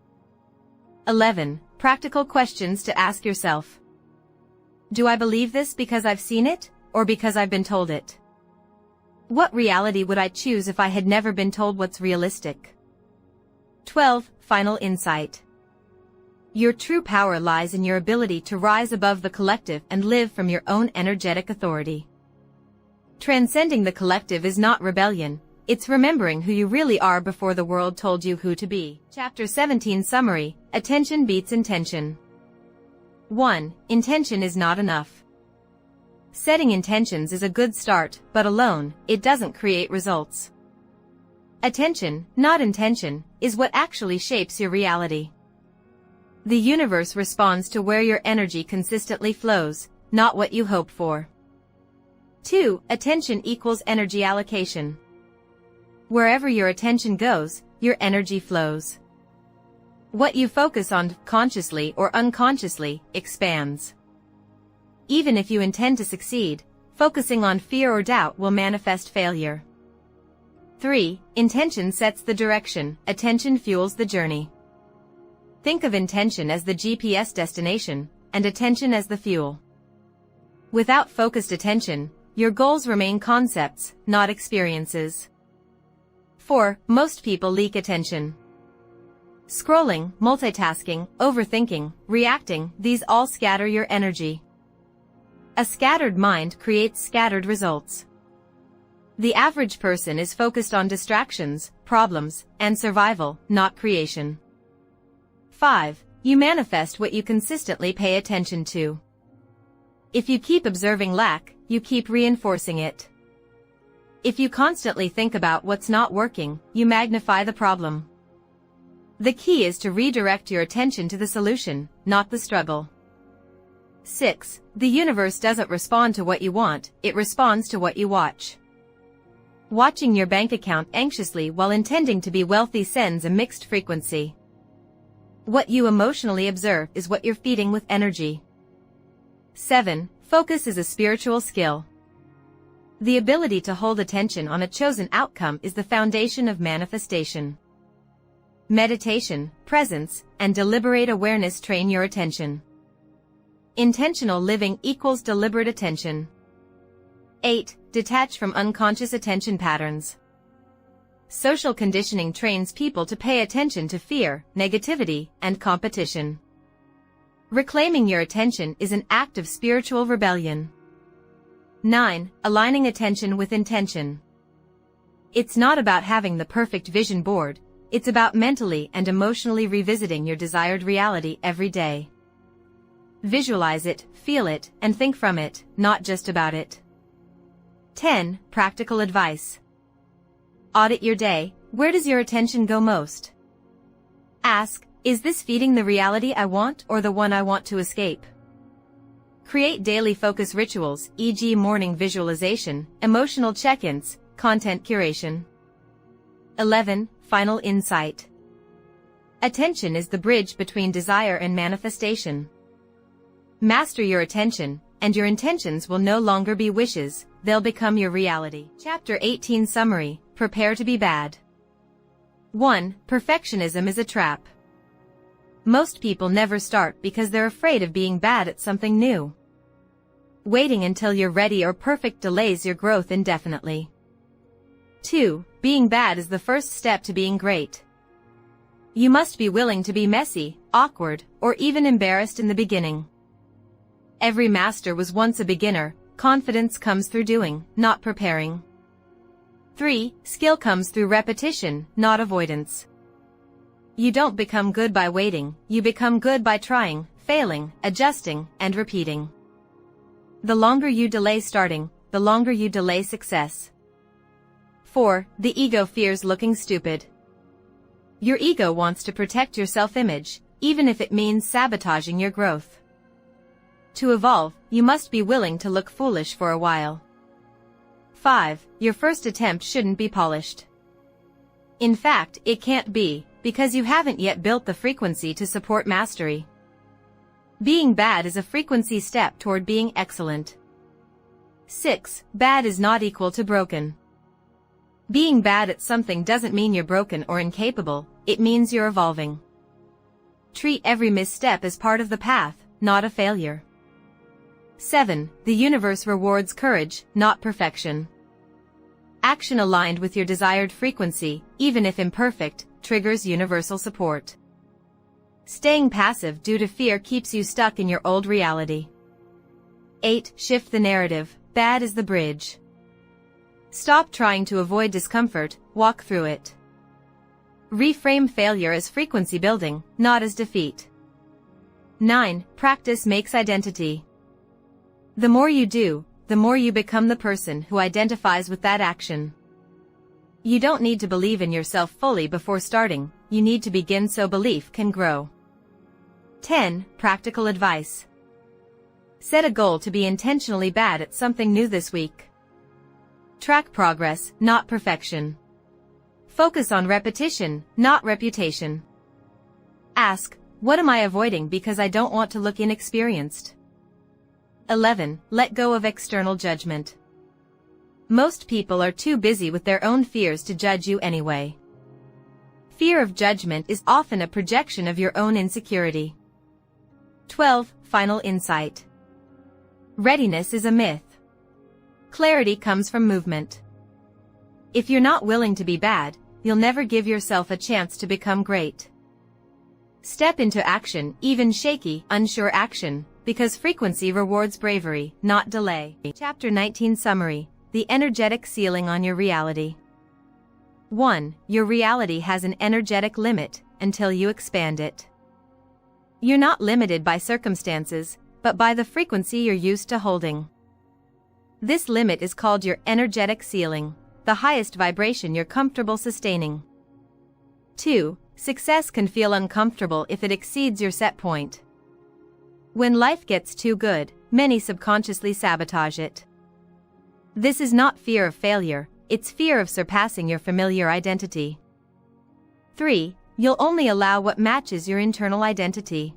11. Practical questions to ask yourself. Do I believe this because I've seen it, or because I've been told it? What reality would I choose if I had never been told what's realistic? 12. Final insight. Your true power lies in your ability to rise above the collective and live from your own energetic authority. Transcending the collective is not rebellion, it's remembering who you really are before the world told you who to be. Chapter 17 Summary. Attention beats intention. 1. Intention is not enough. Setting intentions is a good start, but alone, it doesn't create results. Attention, not intention, is what actually shapes your reality. The universe responds to where your energy consistently flows, not what you hope for. 2. Attention equals energy allocation. Wherever your attention goes, your energy flows. What you focus on, consciously or unconsciously, expands. Even if you intend to succeed, focusing on fear or doubt will manifest failure. 3. Intention sets the direction, attention fuels the journey. Think of intention as the GPS destination, and attention as the fuel. Without focused attention, your goals remain concepts, not experiences. 4. Most people leak attention. Scrolling, multitasking, overthinking, reacting, these all scatter your energy. A scattered mind creates scattered results. The average person is focused on distractions, problems, and survival, not creation. 5. You manifest what you consistently pay attention to. If you keep observing lack, you keep reinforcing it. If you constantly think about what's not working, you magnify the problem. The key is to redirect your attention to the solution, not the struggle. 6. The universe doesn't respond to what you want, it responds to what you watch. Watching your bank account anxiously while intending to be wealthy sends a mixed frequency. What you emotionally observe is what you're feeding with energy. 7. Focus is a spiritual skill. The ability to hold attention on a chosen outcome is the foundation of manifestation. meditation, presence, and deliberate awareness train your attention. Intentional living equals deliberate attention. 8. Detach from unconscious attention patterns. Social conditioning trains people to pay attention to fear, negativity, and competition. Reclaiming your attention is an act of spiritual rebellion. 9. Aligning attention with intention. It's not about having the perfect vision board, it's about mentally and emotionally revisiting your desired reality every day. Visualize it, feel it, and think from it, not just about it. 10. Practical advice. Audit your day. Where does your attention go most? Ask, is this feeding the reality I want or the one I want to escape? Create daily focus rituals, e.g. morning visualization, emotional check-ins, content curation. 11. Final insight. Attention is the bridge between desire and manifestation. Master your attention, and your intentions will no longer be wishes, they'll become your reality. Chapter 18 Summary. Prepare to be bad. 1. Perfectionism is a trap. Most people never start because they're afraid of being bad at something new. Waiting until you're ready or perfect delays your growth indefinitely. 2. Being bad is the first step to being great. You must be willing to be messy, awkward, or even embarrassed in the beginning. Every master was once a beginner. Confidence comes through doing, not preparing. 3. Skill comes through repetition, not avoidance. You don't become good by waiting, you become good by trying, failing, adjusting, and repeating. The longer you delay starting, the longer you delay success. 4. The ego fears looking stupid. Your ego wants to protect your self-image, even if it means sabotaging your growth. To evolve, you must be willing to look foolish for a while. 5. Your first attempt shouldn't be polished. In fact, it can't be, because you haven't yet built the frequency to support mastery. Being bad is a frequency step toward being excellent. 6. Bad is not equal to broken. Being bad at something doesn't mean you're broken or incapable, it means you're evolving. Treat every misstep as part of the path, not a failure. 7. The universe rewards courage, not perfection. Action aligned with your desired frequency, even if imperfect, triggers universal support. Staying passive due to fear keeps you stuck in your old reality. 8. Shift the narrative. Bad is the bridge. Stop trying to avoid discomfort, walk through it. Reframe failure as frequency building, not as defeat. 9. Practice makes identity. The more you do, the more you become the person who identifies with that action. You don't need to believe in yourself fully before starting, you need to begin so belief can grow. 10. Practical advice. Set a goal to be intentionally bad at something new this week. Track progress, not perfection. Focus on repetition, not reputation. Ask, what am I avoiding because I don't want to look inexperienced? 11. Let go of external judgment. Most people are too busy with their own fears to judge you anyway. Fear of judgment is often a projection of your own insecurity. 12. Final insight. Readiness is a myth. Clarity comes from movement. If you're not willing to be bad, you'll never give yourself a chance to become great. Step into action, even shaky, unsure action, because frequency rewards bravery, not delay. Chapter 19 Summary. The energetic ceiling on your reality. 1. Your reality has an energetic limit, until you expand it. You're not limited by circumstances, but by the frequency you're used to holding. This limit is called your energetic ceiling, the highest vibration you're comfortable sustaining. 2. Success can feel uncomfortable if it exceeds your set point. When life gets too good, many subconsciously sabotage it. This is not fear of failure, it's fear of surpassing your familiar identity. 3. You'll only allow what matches your internal identity.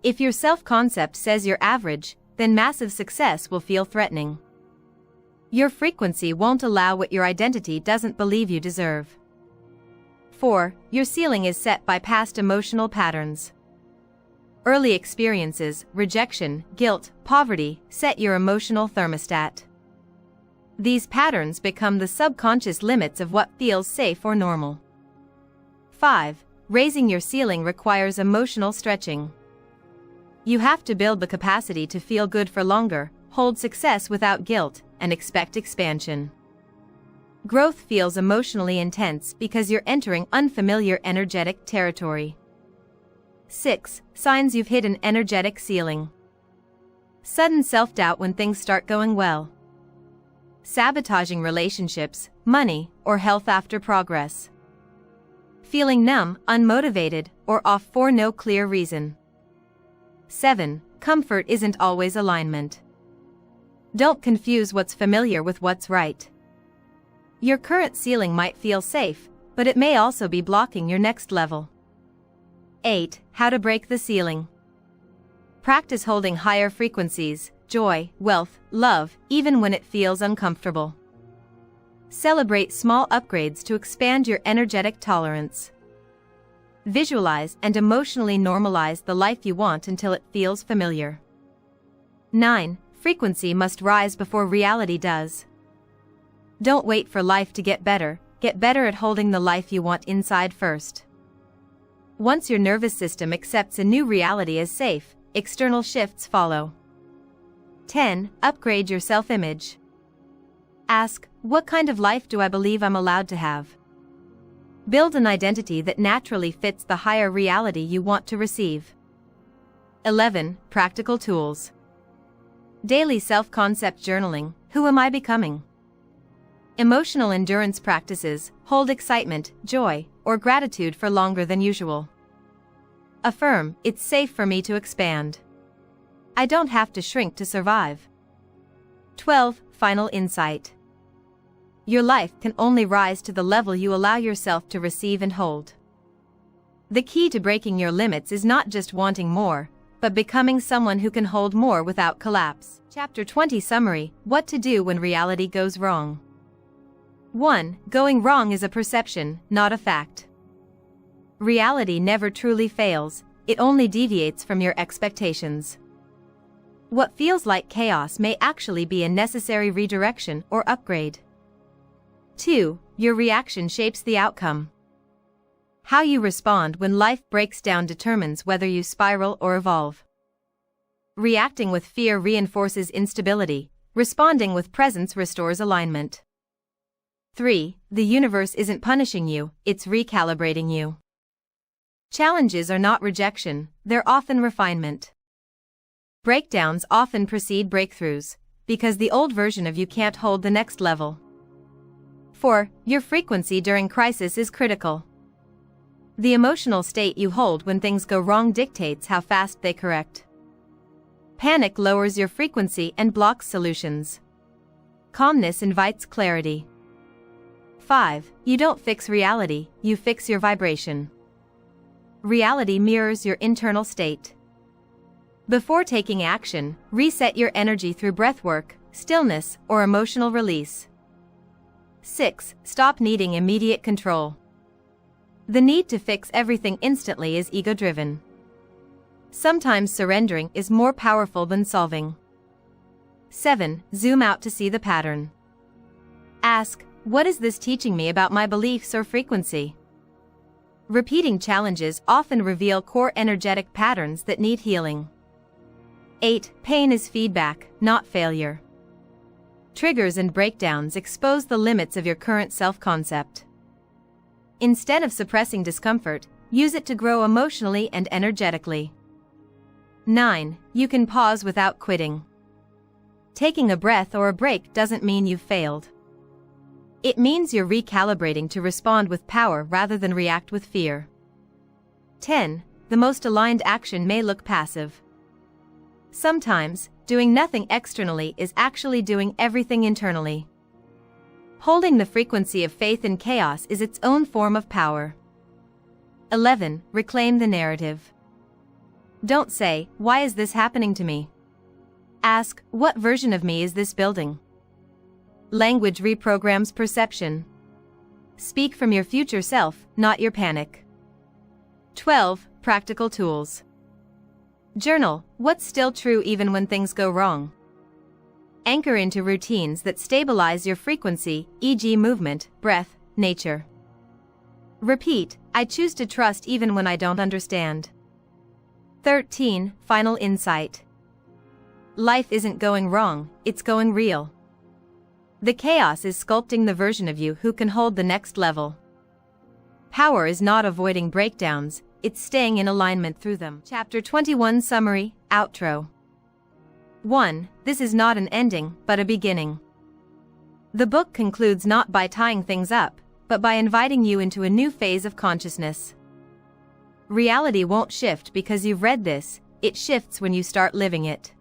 If your self-concept says you're average, then massive success will feel threatening. Your frequency won't allow what your identity doesn't believe you deserve. 4. Your ceiling is set by past emotional patterns. Early experiences, rejection, guilt, poverty, set your emotional thermostat. These patterns become the subconscious limits of what feels safe or normal. 5. Raising your ceiling requires emotional stretching. You have to build the capacity to feel good for longer, hold success without guilt, and expect expansion. Growth feels emotionally intense because you're entering unfamiliar energetic territory. 6. Signs you've hit an energetic ceiling. Sudden self-doubt when things start going well. Sabotaging relationships, money, or health after progress. Feeling numb, unmotivated, or off for no clear reason. 7. Comfort isn't always alignment. Don't confuse what's familiar with what's right. Your current ceiling might feel safe, but it may also be blocking your next level. 8. How to break the ceiling. Practice holding higher frequencies, joy, wealth, love, even when it feels uncomfortable. Celebrate small upgrades to expand your energetic tolerance. Visualize and emotionally normalize the life you want until it feels familiar. 9. Frequency must rise before reality does. Don't wait for life to get better at holding the life you want inside first. Once your nervous system accepts a new reality as safe, external shifts follow. 10. Upgrade your self-image. Ask, what kind of life do I believe I'm allowed to have? Build an identity that naturally fits the higher reality you want to receive. 11. Practical tools. Daily self-concept journaling. Who am I becoming? Emotional endurance practices. Hold excitement, joy, or gratitude for longer than usual. Affirm, it's safe for me to expand. I don't have to shrink to survive. 12. Final insight. Your life can only rise to the level you allow yourself to receive and hold. The key to breaking your limits is not just wanting more, but becoming someone who can hold more without collapse. Chapter 20 Summary: What to do when reality goes wrong. 1. Going wrong is a perception, not a fact. Reality never truly fails, it only deviates from your expectations. What feels like chaos may actually be a necessary redirection or upgrade. 2. Your reaction shapes the outcome. How you respond when life breaks down determines whether you spiral or evolve. Reacting with fear reinforces instability, responding with presence restores alignment. 3. The universe isn't punishing you, it's recalibrating you. Challenges are not rejection, they're often refinement. Breakdowns often precede breakthroughs, because the old version of you can't hold the next level. 4. Your frequency during crisis is critical. The emotional state you hold when things go wrong dictates how fast they correct. Panic lowers your frequency and blocks solutions. Calmness invites clarity. 5. You don't fix reality, you fix your vibration. Reality mirrors your internal state. Before taking action, reset your energy through breathwork, stillness, or emotional release. 6. Stop needing immediate control. The need to fix everything instantly is ego-driven. Sometimes surrendering is more powerful than solving. 7. Zoom out to see the pattern. Ask, what is this teaching me about my beliefs or frequency? Repeating challenges often reveal core energetic patterns that need healing. 8. Pain is feedback, not failure. Triggers and breakdowns expose the limits of your current self-concept. Instead of suppressing discomfort, use it to grow emotionally and energetically. 9. You can pause without quitting. Taking a breath or a break doesn't mean you've failed. It means you're recalibrating to respond with power rather than react with fear. 10. The most aligned action may look passive. Sometimes, doing nothing externally is actually doing everything internally. Holding the frequency of faith in chaos is its own form of power. 11. Reclaim the narrative. Don't say, why is this happening to me? Ask, what version of me is this building? Language reprograms perception. Speak from your future self, not your panic. 12. Practical tools. Journal what's still true even when things go wrong. Anchor into routines that stabilize your frequency, e.g., movement, breath, nature. Repeat, I choose to trust even when I don't understand. 13. Final insight. Life isn't going wrong, it's going real. The chaos is sculpting the version of you who can hold the next level. Power is not avoiding breakdowns, it's staying in alignment through them. Chapter 21 Summary, Outro. 1. This is not an ending, but a beginning. The book concludes not by tying things up, but by inviting you into a new phase of consciousness. Reality won't shift because you've read this, it shifts when you start living it.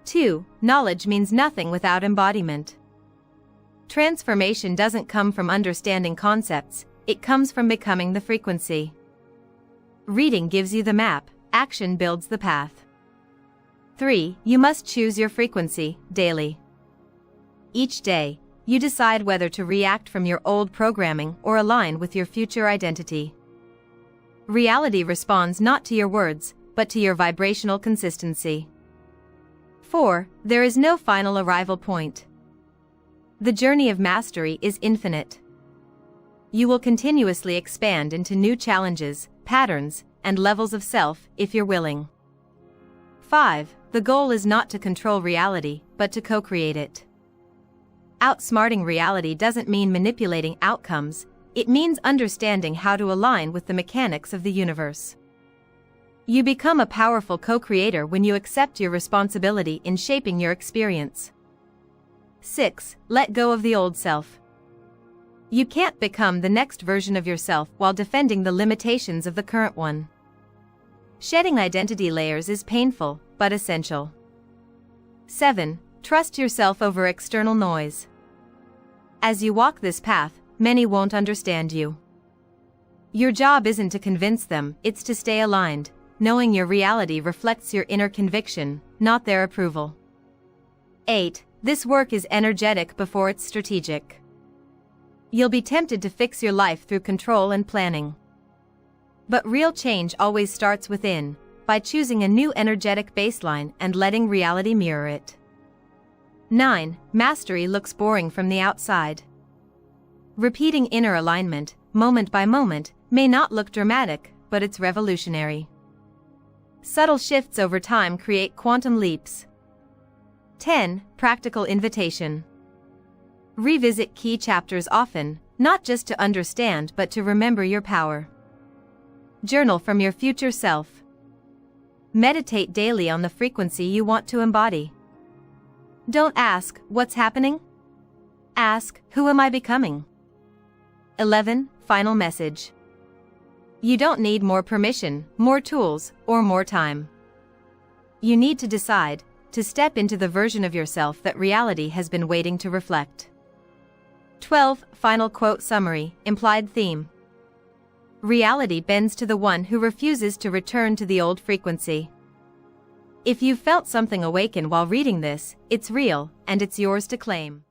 2. Knowledge means nothing without embodiment. Transformation doesn't come from understanding concepts, it comes from becoming the frequency. Reading gives you the map, action builds the path. 3. You must choose your frequency, daily. Each day, you decide whether to react from your old programming or align with your future identity. Reality responds not to your words, but to your vibrational consistency. 4. There is no final arrival point. The journey of mastery is infinite. You will continuously expand into new challenges, patterns, and levels of self if you're willing. 5. The goal is not to control reality, but to co-create it. Outsmarting reality doesn't mean manipulating outcomes, it means understanding how to align with the mechanics of the universe. You become a powerful co-creator when you accept your responsibility in shaping your experience. 6. Let go of the old self. You can't become the next version of yourself while defending the limitations of the current one. Shedding identity layers is painful, but essential. 7. Trust yourself over external noise. As you walk this path, many won't understand you. Your job isn't to convince them, it's to stay aligned, knowing your reality reflects your inner conviction, not their approval. 8. This work is energetic before it's strategic. You'll be tempted to fix your life through control and planning. But real change always starts within, by choosing a new energetic baseline and letting reality mirror it. 9. Mastery looks boring from the outside. Repeating inner alignment, moment by moment, may not look dramatic, but it's revolutionary. Subtle shifts over time create quantum leaps. 10. Practical invitation. Revisit key chapters often, not just to understand but to remember your power. Journal from your future self. Meditate daily on the frequency you want to embody. Don't ask, what's happening? Ask, who am I becoming? 11. Final message. You don't need more permission, more tools, or more time. You need to decide, to step into the version of yourself that reality has been waiting to reflect. 12. Final quote summary, implied theme. Reality bends to the one who refuses to return to the old frequency. If you've felt something awaken while reading this, it's real, and it's yours to claim.